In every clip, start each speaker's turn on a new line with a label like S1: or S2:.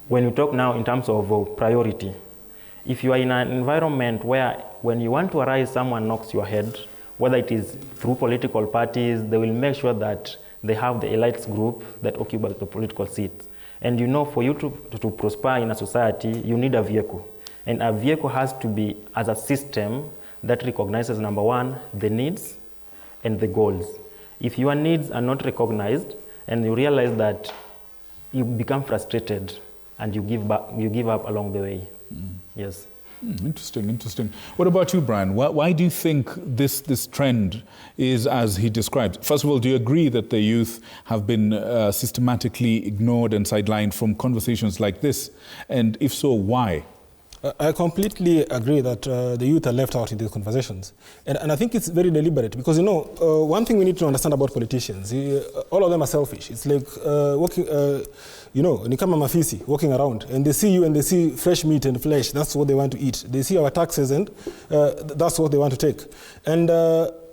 S1: when you talk now in terms of priority, if you are in an environment where when you want to arise, someone knocks your head, whether it is through political parties, they will make sure that they have the elites group that occupy the political seats. And you know, for you to prosper in a society, you need a vehicle. And a vehicle has to be as a system that recognizes, number one, the needs and the goals. If your needs are not recognized and you realize that, you become frustrated and you give up along the way. Yes.
S2: Interesting. What about you, Brian? Why do you think this trend is as he described? First of all, do you agree that the youth have been systematically ignored and sidelined from conversations like this? And if so, why?
S3: I completely agree that the youth are left out in these conversations. And I think it's very deliberate because, one thing we need to understand about politicians, all of them are selfish. It's like walking, ni kama mafisi, walking around, and they see you and they see fresh meat and flesh. That's what they want to eat. They see our taxes and that's what they want to take. And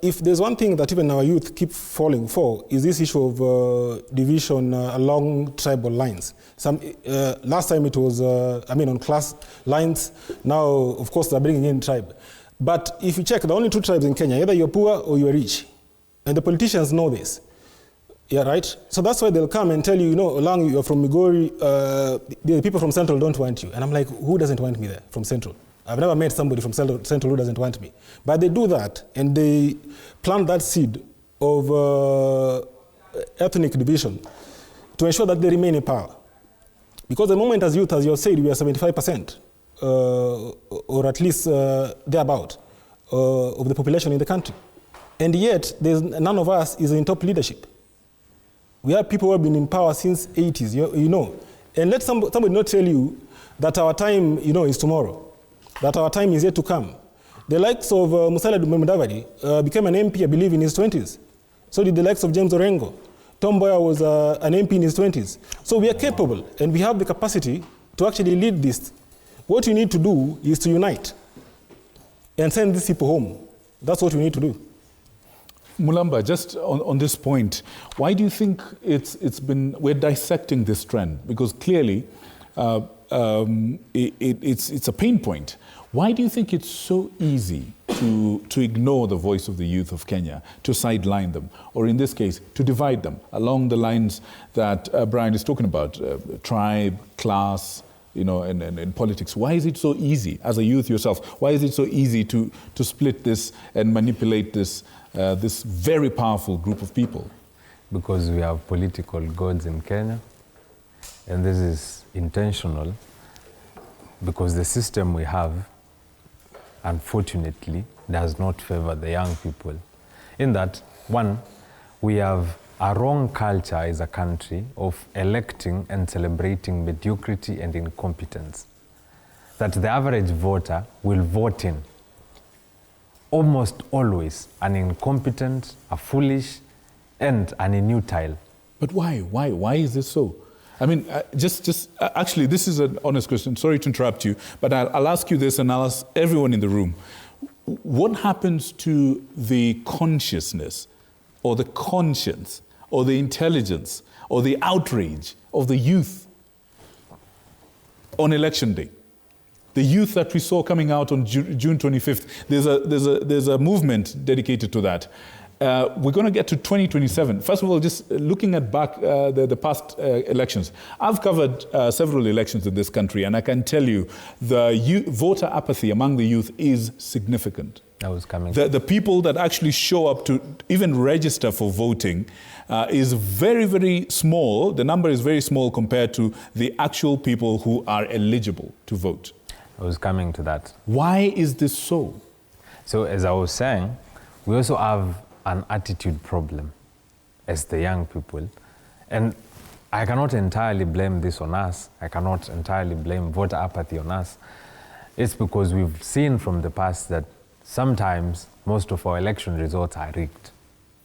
S3: if there's one thing that even our youth keep falling for, is this issue of division along tribal lines. Last time it was, on class lines. Now, of course, they're bringing in tribe. But if you check, the only two tribes in Kenya, either you're poor or you're rich. And the politicians know this. Yeah, right? So that's why they'll come and tell you, Olang, you're from Migori, the people from Central don't want you. And I'm like, who doesn't want me there from Central? I've never met somebody from Central who doesn't want me. But they do that, and they plant that seed of ethnic division to ensure that they remain in power. Because the moment as youth, as you said, we are 75%, or at least thereabout, of the population in the country. And yet, none of us is in top leadership. We have people who have been in power since 80s, And let somebody not tell you that our time, is tomorrow, that our time is yet to come. The likes of Musalia Mudavadi became an MP, I believe, in his 20s. So did the likes of James Orengo. Tom Mboya was an MP in his 20s. So we are capable, and we have the capacity to actually lead this. What you need to do is to unite and send these people home. That's what we need to do.
S2: Mulamba, just on this point, why do you think we're dissecting this trend? Because clearly, it's a pain point. Why do you think it's so easy to ignore the voice of the youth of Kenya, to sideline them, or in this case, to divide them along the lines that Brian is talking about, tribe, class, and politics? Why is it so easy, as a youth yourself, why is it so easy to split this and manipulate this very powerful group of people?
S4: Because we have political gods in Kenya, and this is intentional, because the system we have, unfortunately, does not favor the young people. In that, one, we have a wrong culture as a country of electing and celebrating mediocrity and incompetence. That the average voter will vote in almost always an incompetent, a foolish, and an inutile.
S2: But why? Why is this so? I mean, actually, this is an honest question. Sorry to interrupt you, but I'll ask you this, and I'll ask everyone in the room. What happens to the consciousness, or the conscience, or the intelligence, or the outrage of the youth on election day? The youth that we saw coming out on June 25th, there's a movement dedicated to that. We're going to get to 2027. First of all, just looking at back the past elections. I've covered several elections in this country, and I can tell you the voter apathy among the youth is significant.
S4: I was coming.
S2: The people that actually show up to even register for voting is very, very small. The number is very small compared to the actual people who are eligible to vote.
S4: I was coming to that.
S2: Why is this so?
S4: So, as I was saying, we also have an attitude problem as the young people. And I cannot entirely blame this on us. I cannot entirely blame voter apathy on us. It's because we've seen from the past that sometimes most of our election results are rigged.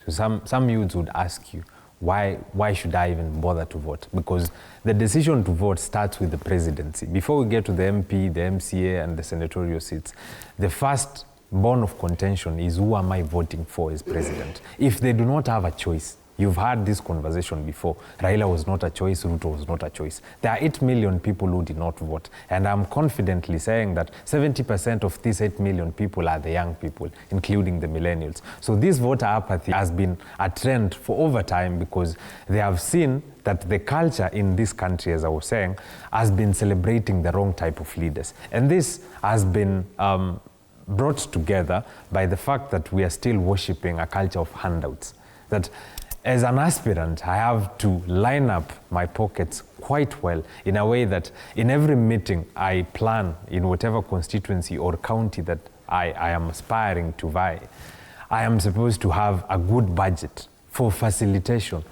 S4: So some youths would ask you, why should I even bother to vote? Because the decision to vote starts with the presidency. Before we get to the MP, the MCA, and the senatorial seats, the first bone of contention is who am I voting for as president? If they do not have a choice, You've had this conversation before. Raila was not a choice, Ruto was not a choice. There are 8 million people who did not vote. And I'm confidently saying that 70% of these 8 million people are the young people, including the millennials. So this voter apathy has been a trend for over time because they have seen that the culture in this country, as I was saying, has been celebrating the wrong type of leaders. And this has been brought together by the fact that we are still worshipping a culture of handouts. That as an aspirant, I have to line up my pockets quite well in a way that in every meeting I plan in whatever constituency or county that I am aspiring to vie, I am supposed to have a good budget for facilitation